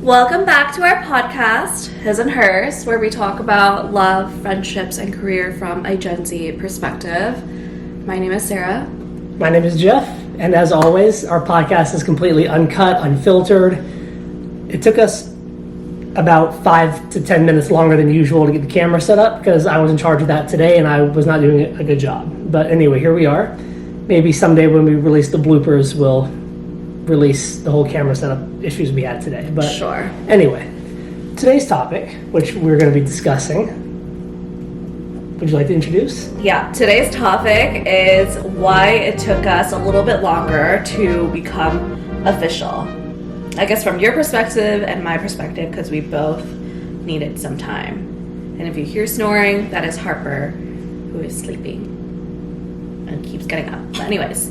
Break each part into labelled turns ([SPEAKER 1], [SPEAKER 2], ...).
[SPEAKER 1] Welcome back to our podcast, His and Hers, where we talk about love, friendships, and career from a Gen Z perspective. My name is Sarah.
[SPEAKER 2] My name is Jeff, and as always, our podcast is completely uncut, unfiltered. It took us about 5 to 10 minutes longer than usual to get the camera set up because I was in charge of that today and I was not doing a good job. But anyway, here we are. Maybe someday when we release the bloopers, we'll release the whole camera setup issues we had today. But
[SPEAKER 1] sure.
[SPEAKER 2] Anyway, today's topic, which we're going to be discussing, would you like to introduce?
[SPEAKER 1] Yeah, today's topic is why it took us a little bit longer to become official. I guess from your perspective and my perspective, because we both needed some time. And if you hear snoring, that is Harper, who is sleeping and keeps getting up. But anyways,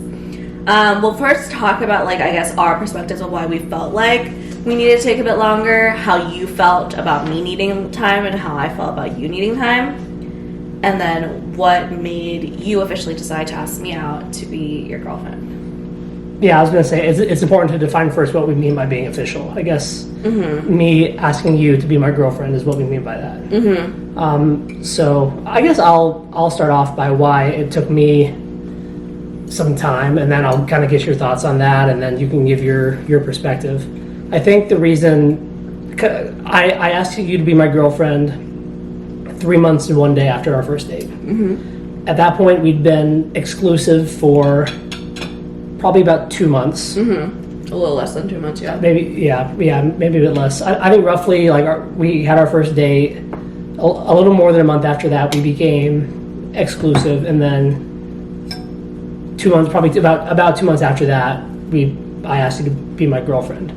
[SPEAKER 1] we'll first talk about, I guess, our perspectives of why we felt like we needed to take a bit longer, how you felt about me needing time, and how I felt about you needing time, and then what made you officially decide to ask me out to be your girlfriend.
[SPEAKER 2] Yeah, I was going to say, it's important to define first what we mean by being official. I guess me asking you to be my girlfriend is what we mean by that. So I guess I'll start off by why it took me some time, and then I'll kind of get your thoughts on that, and then you can give your perspective. I think the reason I asked you to be my girlfriend 3 months and 1 day after our first date. At that point, we'd been exclusive for probably about 2 months.
[SPEAKER 1] A little less than 2 months, yeah.
[SPEAKER 2] Maybe a bit less. I think roughly, we had our first date. A little more than a month after that, we became exclusive, and then 2 months, probably about 2 months after that, I asked you to be my girlfriend.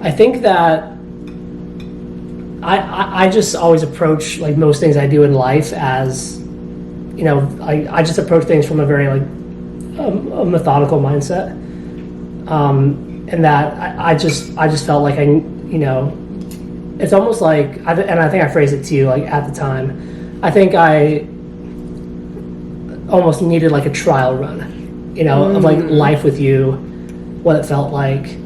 [SPEAKER 2] I think that I just always approach most things I do in life as, I just approach things from a very a methodical mindset, and that I just felt like it's almost like, and I think I phrased it to you at the time. I think I almost needed a trial run. Of life with you, what it felt like,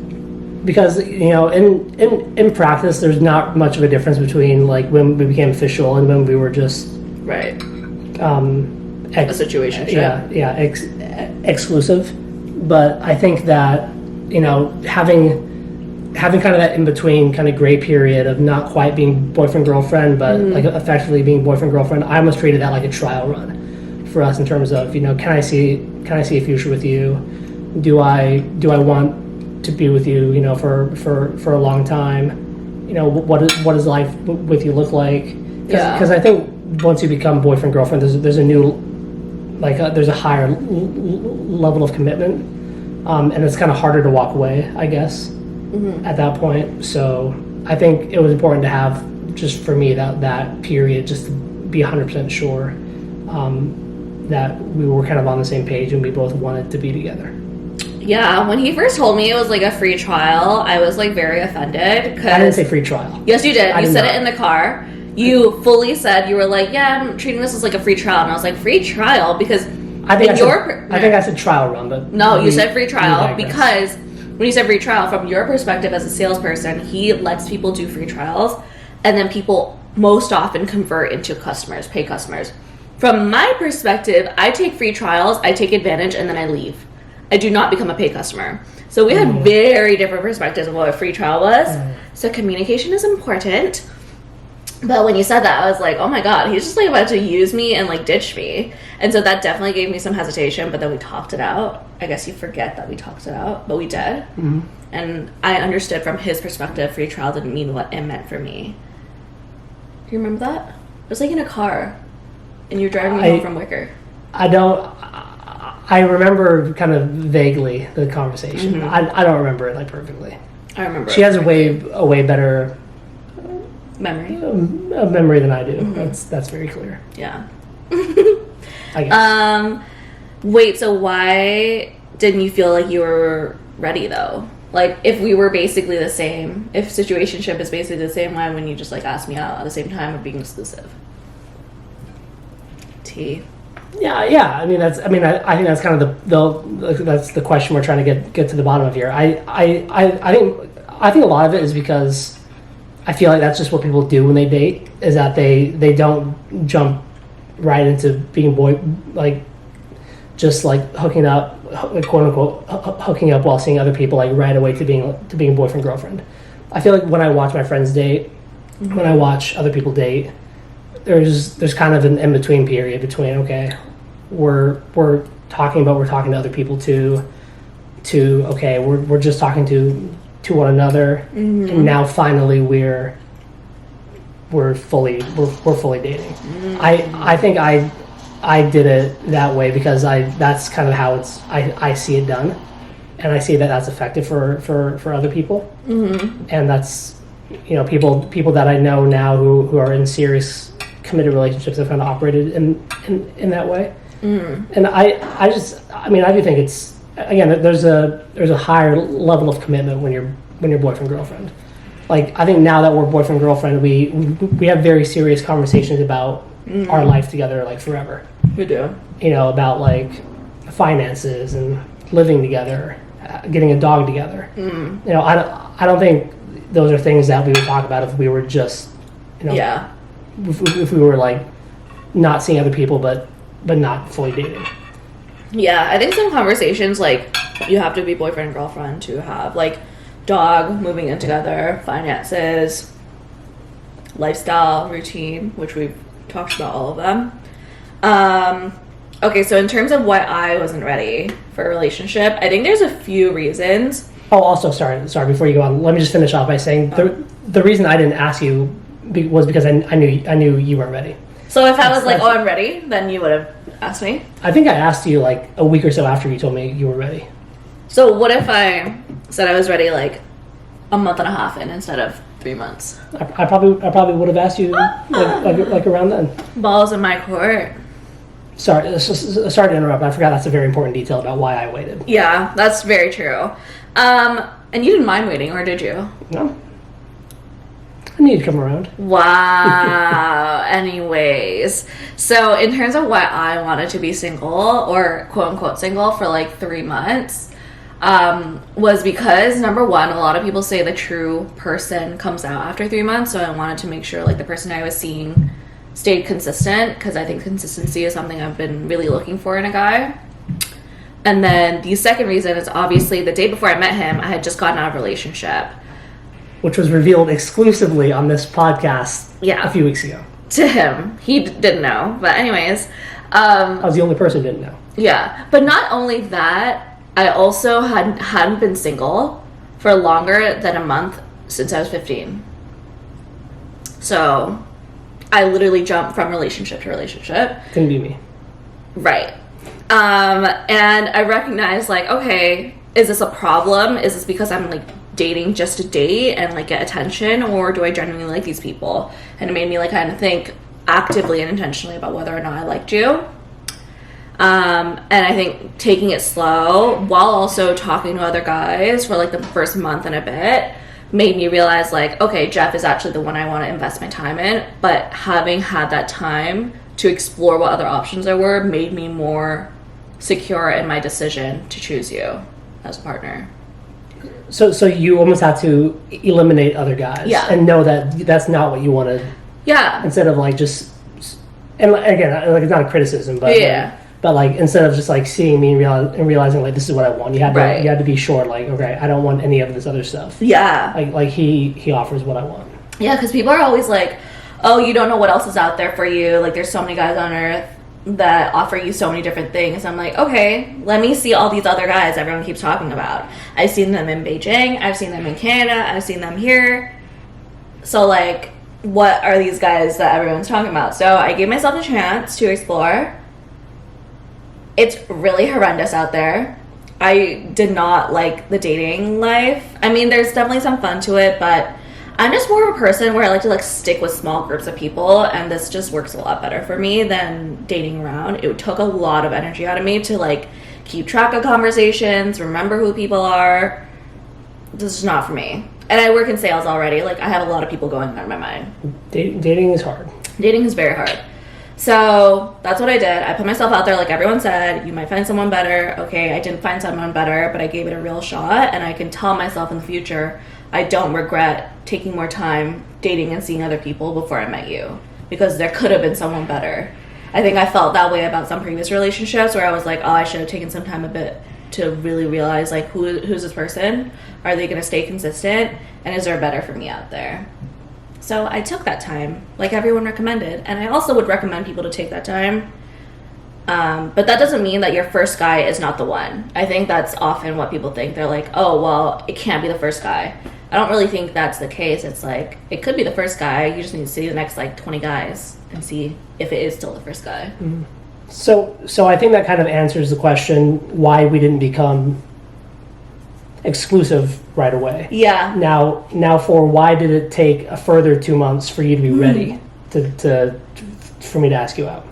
[SPEAKER 2] because in practice there's not much of a difference between when we became official and when we were just
[SPEAKER 1] right a situation
[SPEAKER 2] exclusive. But I think that having kind of that in between kind of gray period of not quite being boyfriend girlfriend but effectively being boyfriend girlfriend, I almost treated that like a trial run for us in terms of can I see a future with you? Do I want to be with you for a long time? What does life with you look like? Because I think once you become boyfriend girlfriend, there's a new there's a higher level of commitment, and it's kind of harder to walk away, I guess, at that point. So I think it was important to have, just for me, that period, just to be 100% sure that we were kind of on the same page and we both wanted to be together.
[SPEAKER 1] Yeah, when he first told me it was a free trial, I was very offended.
[SPEAKER 2] I didn't say free trial.
[SPEAKER 1] Yes, you did. You said it in the car. You fully said, you were yeah, I'm treating this as a free trial. And I was like, free trial? Because
[SPEAKER 2] I think I said trial run, but
[SPEAKER 1] no, you said free trial because when you said free trial, from your perspective as a salesperson, he lets people do free trials, and then people most often convert into customers, pay customers. From my perspective, I take free trials, I take advantage, and then I leave. I do not become a paid customer. So we had very different perspectives of what a free trial was. So communication is important. But when you said that, I was like, oh my God, he's just about to use me and ditch me. And so that definitely gave me some hesitation, but then we talked it out. I guess you forget that we talked it out, but we did. And I understood from his perspective, free trial didn't mean what it meant for me. Do you remember that? It was in a car. And you're driving me home from Wicker.
[SPEAKER 2] I remember kind of vaguely the conversation. I don't remember it perfectly.
[SPEAKER 1] I remember.
[SPEAKER 2] She has a way better
[SPEAKER 1] memory
[SPEAKER 2] than I do. That's very clear.
[SPEAKER 1] Yeah.
[SPEAKER 2] I guess.
[SPEAKER 1] Wait. So why didn't you feel like you were ready though? If we were basically the same, if situationship is basically the same, why wouldn't you just ask me out at the same time of being exclusive?
[SPEAKER 2] Yeah. I think that's kind of that's the question we're trying to get to the bottom of here. I think a lot of it is because I feel like that's just what people do when they date, is that they don't jump right into being just like hooking up, like, quote unquote, hooking up while seeing other people, like right away to being boyfriend girlfriend. I feel like when I watch my friends date, when I watch other people date, there's kind of an in between period between, okay, we're talking to other people to okay, we're just talking to one another, and now finally we're fully dating. I think I did it that way because that's kind of how I see it done, and I see that that's effective for other people, and that's, you know, people that I know now who are in serious committed relationships have kind of operated in that way. And I do think it's, again, there's a higher level of commitment when you're boyfriend girlfriend. Like, I think now that we're boyfriend girlfriend, we have very serious conversations about our life together, like, forever.
[SPEAKER 1] We do.
[SPEAKER 2] You know, about like finances and living together, getting a dog together. You know, I don't think those are things that we would talk about if we were just, you know, if we were like not seeing other people but not fully dating.
[SPEAKER 1] Yeah, I think some conversations, like, you have to be boyfriend and girlfriend to have, like, dog, moving in together, finances, lifestyle, routine, which we've talked about all of them. Okay, so in terms of why I wasn't ready for a relationship, I think there's a few reasons.
[SPEAKER 2] Oh, also, sorry, before you go on, let me just finish off by saying the reason I didn't ask you was because I knew you weren't ready.
[SPEAKER 1] So if I was like, oh, I'm ready, then you would have asked me?
[SPEAKER 2] I think I asked you like a week or so after you told me you were ready.
[SPEAKER 1] So what if I said I was ready like a month and a half in instead of 3 months?
[SPEAKER 2] I probably would have asked you like around then.
[SPEAKER 1] Balls in my court.
[SPEAKER 2] Sorry to interrupt. I forgot that's a very important detail about why I waited.
[SPEAKER 1] Yeah, that's very true. And you didn't mind waiting, or did you?
[SPEAKER 2] No. I need to come around.
[SPEAKER 1] Wow. Anyways, so in terms of why I wanted to be single, or quote unquote single, for like 3 months, was because, number one, a lot of people say the true person comes out after 3 months. So I wanted to make sure like the person I was seeing stayed consistent, because I think consistency is something I've been really looking for in a guy. And then the second reason is, obviously, the day before I met him, I had just gotten out of a relationship,
[SPEAKER 2] which was revealed exclusively on this podcast a few weeks ago.
[SPEAKER 1] To him. He didn't know. But anyways.
[SPEAKER 2] I was the only person who didn't know.
[SPEAKER 1] Yeah. But not only that, I also hadn't been single for longer than a month since I was 15. So I literally jumped from relationship to relationship.
[SPEAKER 2] Couldn't be me.
[SPEAKER 1] Right. And I recognized, like, okay, is this a problem? Is this because I'm like dating just to date and like get attention, or do I genuinely like these people? And it made me like kind of think actively and intentionally about whether or not I liked you. And I think taking it slow while also talking to other guys for like the first month and a bit made me realize, like, okay, Jeff is actually the one I want to invest my time in. But having had that time to explore what other options there were made me more secure in my decision to choose you as a partner.
[SPEAKER 2] So you almost had to eliminate other guys, and know that that's not what you wanted. Yeah. Instead of like just, and again, like, it's not a criticism, but but like instead of just like seeing me and realizing like this is what I want, you had to be sure, like, okay, I don't want any of this other stuff. Yeah. Like he offers what I want.
[SPEAKER 1] Yeah, because people are always like, oh, you don't know what else is out there for you. Like, there's so many guys on earth that offer you so many different things. I'm like, okay, let me see all these other guys everyone keeps talking about. I've seen them in Beijing, I've seen them in Canada, I've seen them here. So like, what are these guys that everyone's talking about? So I gave myself a chance to explore. It's really horrendous out there. I did not like the dating life. I mean, there's definitely some fun to it, but I'm just more of a person where I like to like stick with small groups of people, and this just works a lot better for me than dating around. It took a lot of energy out of me to like keep track of conversations, remember who people are. This is not for me. And I work in sales already. Like, I have a lot of people going on in my mind.
[SPEAKER 2] Dating is hard.
[SPEAKER 1] Dating is very hard. So that's what I did. I put myself out there, like everyone said, you might find someone better. Okay, I didn't find someone better, but I gave it a real shot, and I can tell myself in the future, I don't regret taking more time dating and seeing other people before I met you, because there could have been someone better. I think I felt that way about some previous relationships where I was like, oh, I should have taken some time a bit to really realize, like, who's this person? Are they going to stay consistent? And is there better for me out there? So I took that time, like everyone recommended. And I also would recommend people to take that time. But that doesn't mean that your first guy is not the one. I think that's often what people think. They're like, oh, well, it can't be the first guy. I don't really think that's the case. It's like, it could be the first guy. You just need to see the next, like, 20 guys and see if it is still the first guy.
[SPEAKER 2] Mm-hmm. So I think that kind of answers the question why we didn't become exclusive right away.
[SPEAKER 1] Yeah.
[SPEAKER 2] Now for why did it take a further 2 months for you to be ready for me to ask you out?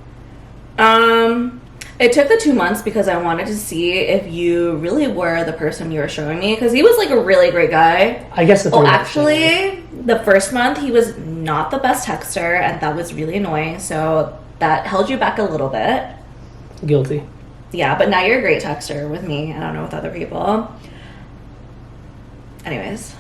[SPEAKER 1] It took the 2 months because I wanted to see if you really were the person you were showing me, because he was like a really great guy.
[SPEAKER 2] I guess the
[SPEAKER 1] first month he was not the best texter, and that was really annoying, so that held you back a little bit.
[SPEAKER 2] Guilty.
[SPEAKER 1] Yeah, but now you're a great texter with me. I don't know with other people. Anyways,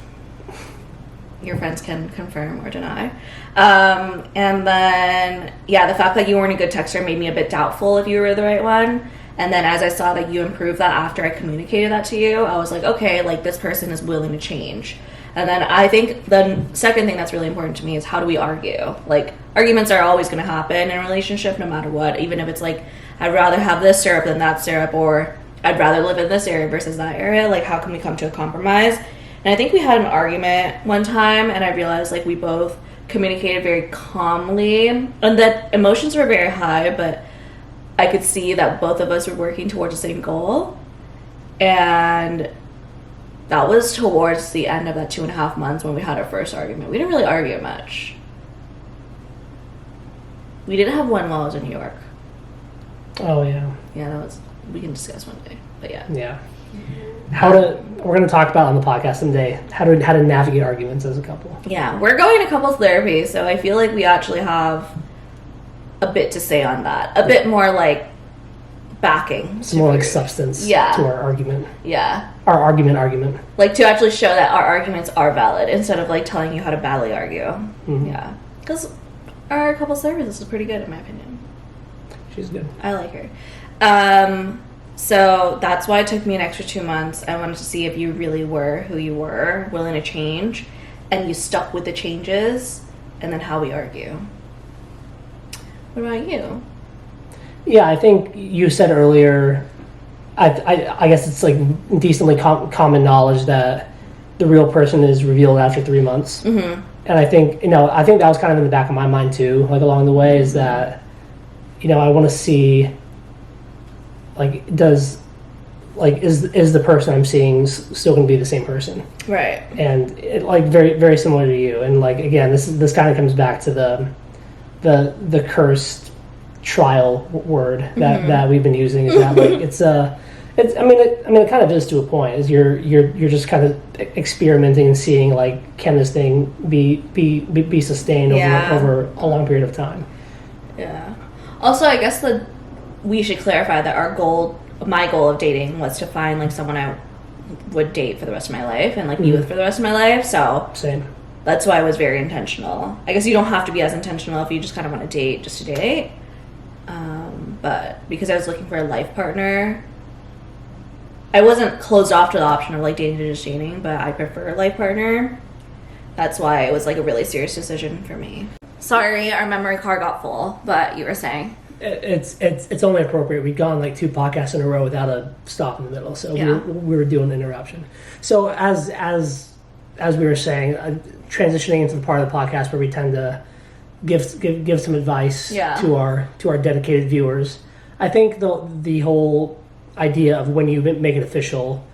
[SPEAKER 1] your friends can confirm or deny. And then, yeah, the fact that you weren't a good texter made me a bit doubtful if you were the right one. And then as I saw that you improved that after I communicated that to you, I was like, okay, like, this person is willing to change. And then I think the second thing that's really important to me is, how do we argue? Like, arguments are always going to happen in a relationship no matter what, even if it's like, I'd rather have this syrup than that syrup, or I'd rather live in this area versus that area. Like, how can we come to a compromise? And I think we had an argument one time, and I realized, like, we both communicated very calmly, and that emotions were very high, but I could see that both of us were working towards the same goal. And that was towards the end of that 2.5 months when we had our first argument. We didn't really argue much. We did have one while I was in New York.
[SPEAKER 2] Oh, yeah.
[SPEAKER 1] Yeah, we can discuss one day, but yeah.
[SPEAKER 2] Yeah. We're going to talk about on the podcast someday how to navigate arguments as a couple.
[SPEAKER 1] Yeah, we're going to couples therapy, so I feel like we actually have a bit to say on that. A bit more like backing.
[SPEAKER 2] Some more like substance to our argument.
[SPEAKER 1] Yeah.
[SPEAKER 2] Our argument.
[SPEAKER 1] Like, to actually show that our arguments are valid instead of like telling you how to badly argue. Mm-hmm. Yeah. Because our couples therapist is pretty good in my opinion.
[SPEAKER 2] She's good.
[SPEAKER 1] I like her. So that's why it took me an extra 2 months. I wanted to see if you really were who you were, willing to change, and you stuck with the changes, and then how we argue. What about you?
[SPEAKER 2] Yeah, I think you said earlier, I guess it's like decently common knowledge that the real person is revealed after 3 months. Mm-hmm. And I think that was kind of in the back of my mind too, like along the way, is that, I want to see, like, is the person I'm seeing still going to be the same person?
[SPEAKER 1] Right.
[SPEAKER 2] And it, like, very, very similar to you. And like, again, this kind of comes back to the cursed trial word that we've been using. Is that like it kind of is to a point. Is you're just kind of experimenting and seeing, like, can this thing be sustained over a long period of time?
[SPEAKER 1] Yeah. Also, I guess we should clarify that my goal of dating was to find, like, someone I would date for the rest of my life and, like, be with for the rest of my life. So
[SPEAKER 2] same.
[SPEAKER 1] That's why I was very intentional. I guess you don't have to be as intentional if you just kind of want to date just to date. But because I was looking for a life partner, I wasn't closed off to the option of, like, dating to just dating, but I prefer a life partner. That's why it was, like, a really serious decision for me. Sorry, our memory card got full, but you were saying.
[SPEAKER 2] It's only appropriate. We've gone like 2 podcasts in a row without a stop in the middle, so we were doing an interruption. So as we were saying, transitioning into the part of the podcast where we tend to give some advice to our dedicated viewers. I think the whole idea of when you make it official,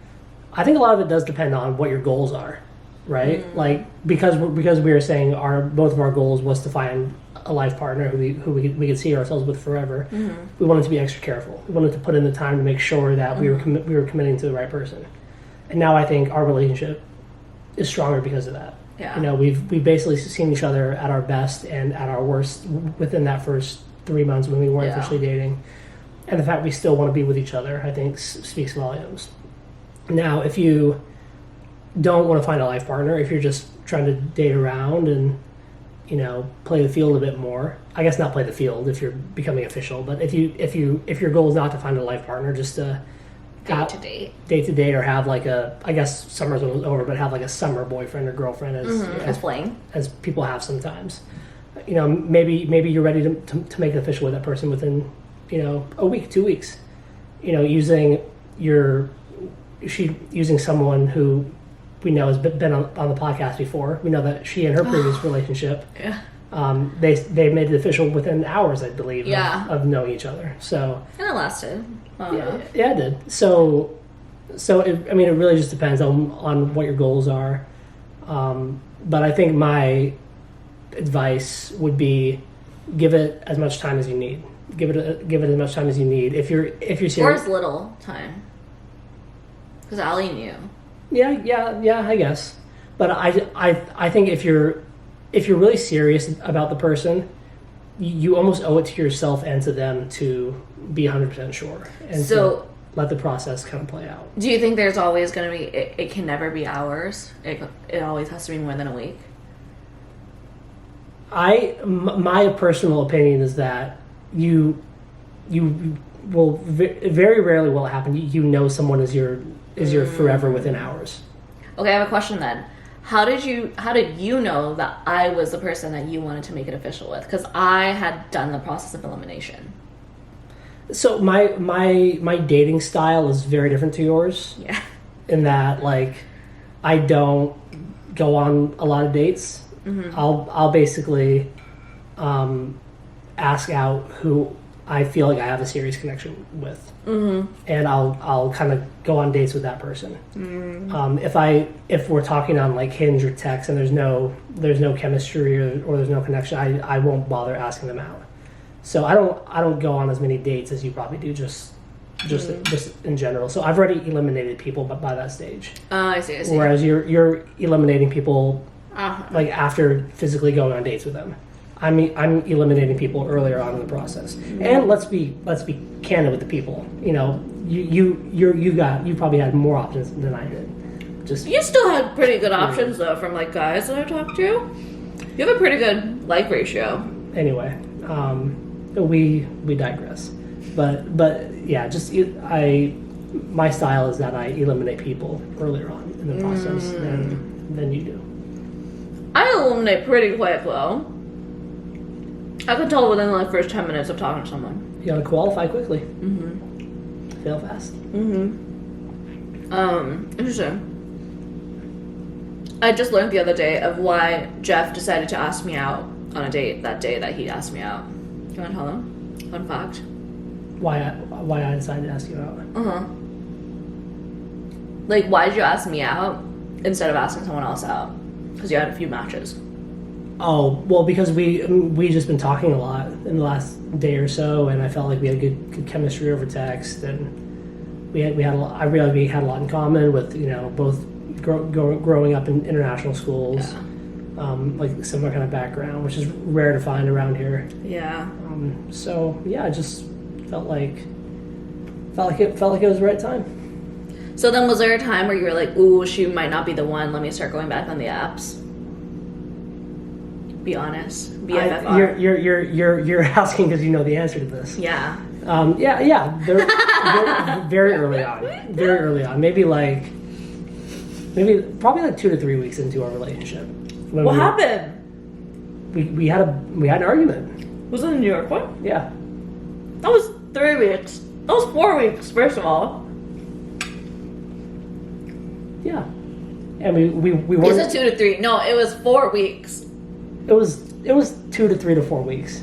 [SPEAKER 2] I think a lot of it does depend on what your goals are, right? Like, because we were saying both of our goals was to find a life partner who we could see ourselves with forever. Mm-hmm. We wanted to be extra careful. We wanted to put in the time to make sure that we were committing to the right person. And now I think our relationship is stronger because of that. Yeah. We've basically seen each other at our best and at our worst within that first 3 months when we weren't officially dating. And the fact we still want to be with each other, I think, speaks volumes. Now, if you don't want to find a life partner, if you're just trying to date around and, you know, play the field a bit more. I guess not play the field if you're becoming official, but if your goal is not to find a life partner, just to
[SPEAKER 1] Date
[SPEAKER 2] to date, or have like a, I guess summer's over, but have like a summer boyfriend or girlfriend as
[SPEAKER 1] fling,
[SPEAKER 2] as people have sometimes. You know, maybe you're ready to make it official with that person within, you know, a week, 2 weeks. You know, using someone who we know has been on the podcast before. We know that she and her previous relationship, they made it official within hours, I believe, of knowing each other. So
[SPEAKER 1] and it lasted.
[SPEAKER 2] Yeah, it did. So it really just depends on what your goals are. But I think my advice would be give it as much time as you need. Give it as much time as you need. If you're serious,
[SPEAKER 1] or as little time. Because Allie knew.
[SPEAKER 2] Yeah, I guess. But I think if you're really serious about the person, you almost owe it to yourself and to them to be 100% sure, and so let the process kind of play out.
[SPEAKER 1] Do you think there's always going to be? It can never be hours. It always has to be more than a week.
[SPEAKER 2] My personal opinion is that you will very rarely will it happen. You know someone is your forever within hours.
[SPEAKER 1] Okay, I have a question then. How did you know that I was the person that you wanted to make it official with? Because I had done the process of elimination.
[SPEAKER 2] So my dating style is very different to yours.
[SPEAKER 1] Yeah.
[SPEAKER 2] In that, like, I don't go on a lot of dates. Mm-hmm. I'll basically ask out who I feel like I have a serious connection with, and I'll kind of go on dates with that person. If we're talking on like Hinge or text and there's no chemistry or there's no connection, I won't bother asking them out. So I don't go on as many dates as you probably do, just in general. So I've already eliminated people by that stage.
[SPEAKER 1] I see.
[SPEAKER 2] Whereas you're eliminating people like after physically going on dates with them. I'm eliminating people earlier on in the process. And let's be candid with the people. You know, you probably had more options than I did.
[SPEAKER 1] You still had pretty good options though from like guys that I talked to. You have a pretty good like ratio.
[SPEAKER 2] Anyway, we digress. But yeah, my style is that I eliminate people earlier on in the process than you do.
[SPEAKER 1] I eliminate pretty quick though. I could tell within the first 10 minutes of talking to someone.
[SPEAKER 2] You gotta qualify quickly. Fail fast.
[SPEAKER 1] Interesting. I just learned the other day of why Jeff decided to ask me out on a date that day that he asked me out. You want to tell him? Fun fact.
[SPEAKER 2] Why I decided to ask you out?
[SPEAKER 1] Like, why did you ask me out instead of asking someone else out? Because you had a few matches.
[SPEAKER 2] Oh, well, because we just been talking a lot in the last day or so, and I felt like we had good chemistry over text, and we had a lot, I realized we had a lot in common with, you know, both growing up in international schools, like similar kind of background, which is rare to find around here.
[SPEAKER 1] Yeah.
[SPEAKER 2] So yeah, I just felt like it was the right time.
[SPEAKER 1] So then, was there a time where you were like, "Ooh, she might not be the one. Let me start going back on the apps." Be honest. BFFR.
[SPEAKER 2] You're asking because you know the answer to this.
[SPEAKER 1] Yeah.
[SPEAKER 2] Yeah. They're very early on. Very early on. Maybe probably like 2 to 3 weeks into our relationship.
[SPEAKER 1] What happened?
[SPEAKER 2] We had an argument.
[SPEAKER 1] Was it a New York one?
[SPEAKER 2] Yeah.
[SPEAKER 1] That was 3 weeks. That was 4 weeks. First of all.
[SPEAKER 2] Yeah. And we were.
[SPEAKER 1] Is it 2 to 3? No, it was 4 weeks.
[SPEAKER 2] It was 2 to 3 to 4 weeks.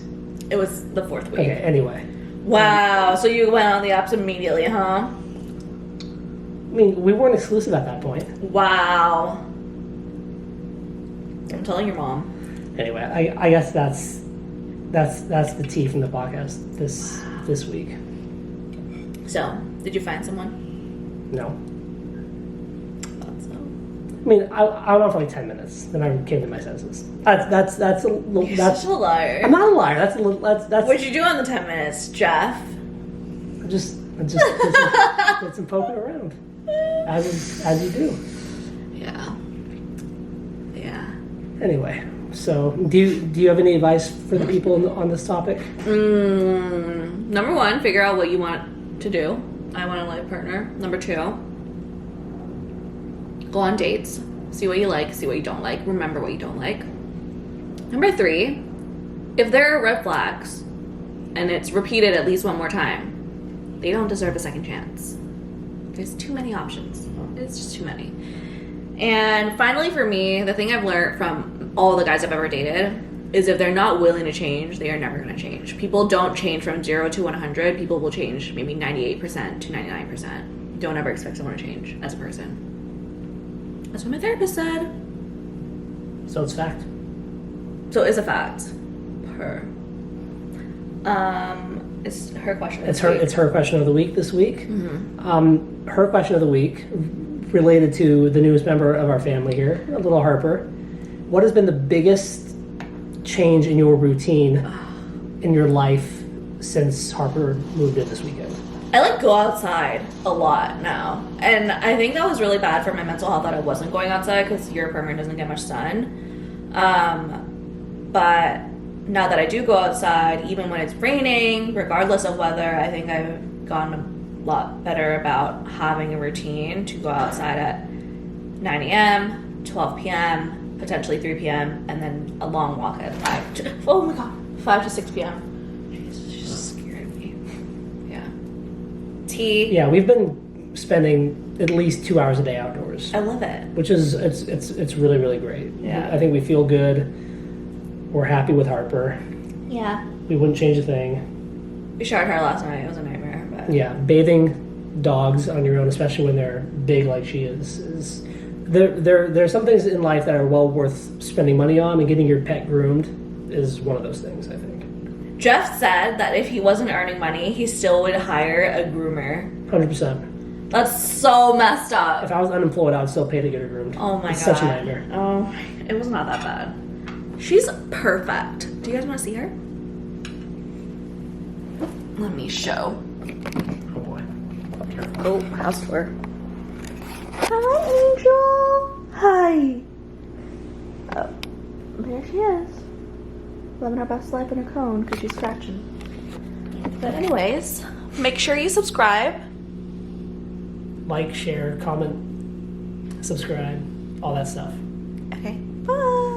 [SPEAKER 1] It was the 4th week.
[SPEAKER 2] Okay. Anyway.
[SPEAKER 1] Wow. So you went on the apps immediately, huh?
[SPEAKER 2] I mean, we weren't exclusive at that point.
[SPEAKER 1] Wow. I'm telling your mom.
[SPEAKER 2] Anyway, I guess that's the tea from the podcast this week.
[SPEAKER 1] So, did you find someone?
[SPEAKER 2] No.
[SPEAKER 1] Thought so.
[SPEAKER 2] I mean, I went on for like 10 minutes, then I came to my senses. That's
[SPEAKER 1] You're such a liar.
[SPEAKER 2] I'm not a liar. That's
[SPEAKER 1] What'd you do on the 10 minutes, Jeff?
[SPEAKER 2] I just did some poking around, as you do.
[SPEAKER 1] Yeah. Yeah.
[SPEAKER 2] Anyway, so do you have any advice for the people on this topic?
[SPEAKER 1] Number one, figure out what you want to do. I want a life partner. Number two, go on dates. See what you like, see what you don't like. Remember what you don't like. Number three, if there are red flags and it's repeated at least one more time, they don't deserve a second chance. There's too many options. It's just too many. And finally, for me, the thing I've learned from all the guys I've ever dated is if they're not willing to change, they are never going to change. People don't change from 0 to 100. People will change maybe 98% to 99%. Don't ever expect someone to change as a person. That's what my therapist said.
[SPEAKER 2] So it's fact.
[SPEAKER 1] So it's a fact. It's her question.
[SPEAKER 2] It's her question of the week this week.
[SPEAKER 1] Mm-hmm.
[SPEAKER 2] Her question of the week related to the newest member of our family here, a little Harper. What has been the biggest change in your routine in your life since Harper moved in this weekend?
[SPEAKER 1] I go outside a lot now, and I think that was really bad for my mental health that I wasn't going outside because your apartment doesn't get much sun. But now that I do go outside, even when it's raining, regardless of weather, I think I've gotten a lot better about having a routine to go outside at 9 a.m., 12 p.m., potentially 3 p.m., and then a long walk at 5 to 6 p.m. She's scared me. Yeah. Tea.
[SPEAKER 2] Yeah, we've been spending at least 2 hours a day outdoors.
[SPEAKER 1] I love it.
[SPEAKER 2] Which is, it's really, really great.
[SPEAKER 1] Yeah.
[SPEAKER 2] I think we feel good. We're happy with Harper.
[SPEAKER 1] Yeah.
[SPEAKER 2] We wouldn't change a thing.
[SPEAKER 1] We showered her last night. It was a nightmare. But
[SPEAKER 2] Yeah, bathing dogs on your own, especially when they're big like she is there are some things in life that are well worth spending money on, and getting your pet groomed is one of those things, I think.
[SPEAKER 1] Jeff said that if he wasn't earning money, he still would hire a groomer.
[SPEAKER 2] 100%.
[SPEAKER 1] That's so messed up.
[SPEAKER 2] If I was unemployed, I would still pay to get her groomed.
[SPEAKER 1] Oh my god.
[SPEAKER 2] It's such a nightmare.
[SPEAKER 1] Oh, it was not that bad. She's perfect. Do you guys want to see her? Let me show.
[SPEAKER 2] Oh boy. Careful.
[SPEAKER 1] Oh, house tour. Hi, Angel. Hi. Oh, there she is. Living her best life in a cone because she's scratching. But anyways, make sure you subscribe.
[SPEAKER 2] Like, share, comment, subscribe, all that stuff.
[SPEAKER 1] Okay, bye.